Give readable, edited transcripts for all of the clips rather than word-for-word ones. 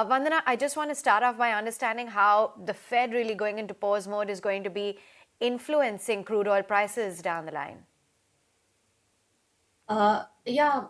Vandana, I just want to start off by understanding how the Fed really going into pause mode is going to be influencing crude oil prices down the line. Yeah,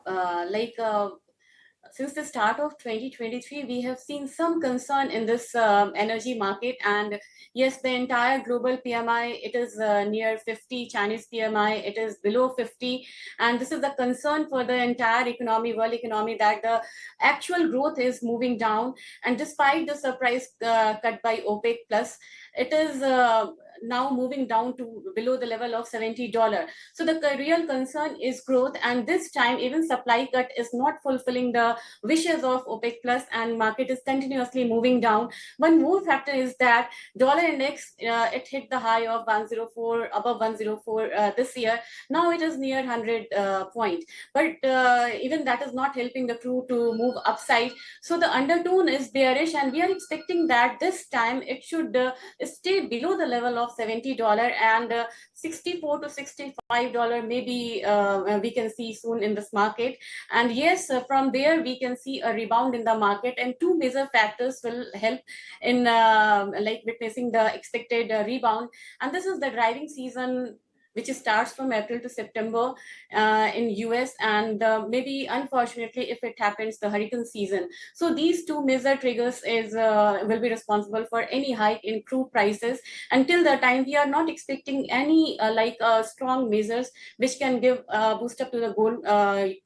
since the start of 2023, we have seen some concern in this energy market. And yes, the entire global PMI, it is near 50, Chinese PMI, it is below 50. And this is the concern for the entire economy, world economy, that the actual growth is moving down. And despite the surprise cut by OPEC Plus, it is now moving down to below the level of $70. So the real concern is growth, and this time even supply cut is not fulfilling the wishes of OPEC Plus, and market is continuously moving down. One more factor is that dollar index, it hit the high of 104, above 104 this year. Now it is near 100 point, but even that is not helping the crude to move upside. So the undertone is bearish, and we are expecting that this time it should stay below the level of $70, and 64 to $65 maybe we can see soon in this market. And yes, from there we can see a rebound in the market, and two major factors will help in like witnessing the expected rebound. And this is the driving season, which starts from April to September in US, and maybe unfortunately if it happens, the hurricane season. So these two major triggers is will be responsible for any hike in crude prices. Until the time, we are not expecting any strong measures which can give boost up to the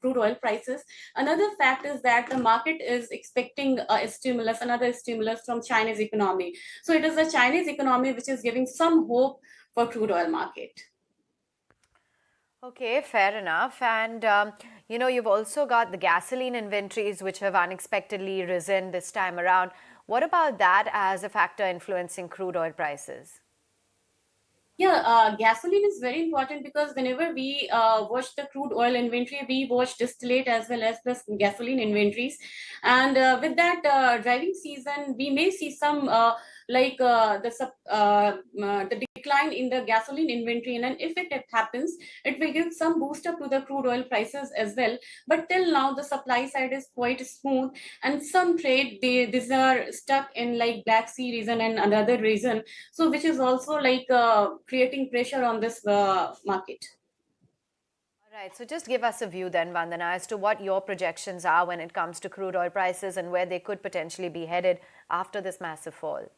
crude oil prices. Another fact is that the market is expecting a stimulus, another stimulus from Chinese economy. So it is the Chinese economy which is giving some hope for crude oil market. Okay, fair enough. And, you've also got the gasoline inventories, which have unexpectedly risen this time around. What about that as a factor influencing crude oil prices? Yeah, gasoline is very important because whenever we watch the crude oil inventory, we watch distillate as well as the gasoline inventories. And with that driving season, we may see some the decline in the gasoline inventory. And if it happens, it will give some boost up to the crude oil prices as well. But till now, the supply side is quite smooth, and some trade these are stuck in like Black Sea region and another region, so which is also creating pressure on this market. All right, so just give us a view then, Vandana, as to what your projections are when it comes to crude oil prices and where they could potentially be headed after this massive fall.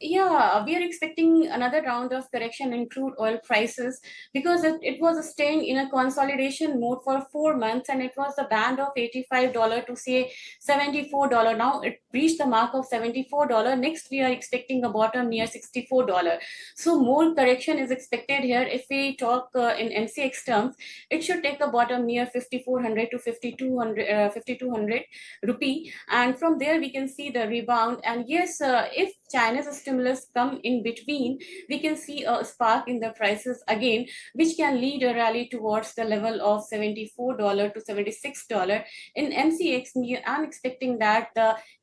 Yeah, we are expecting another round of correction in crude oil prices because it was staying in a consolidation mode for 4 months, and it was the band of $85 to say $74. Now it reached the mark of $74. Next, we are expecting a bottom near $64. So more correction is expected here. If we talk in MCX terms, it should take a bottom near 5400 to 5200 rupee, and from there we can see the rebound. And yes, if China's stimulus come in between, we can see a spark in the prices again, which can lead a rally towards the level of $74 to $76. In MCX, I'm expecting that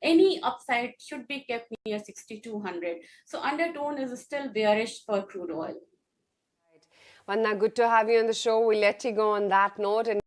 any upside should be kept near 6200. So undertone is still bearish for crude oil. Vanna, good to have you on the show. We'll let you go on that note. And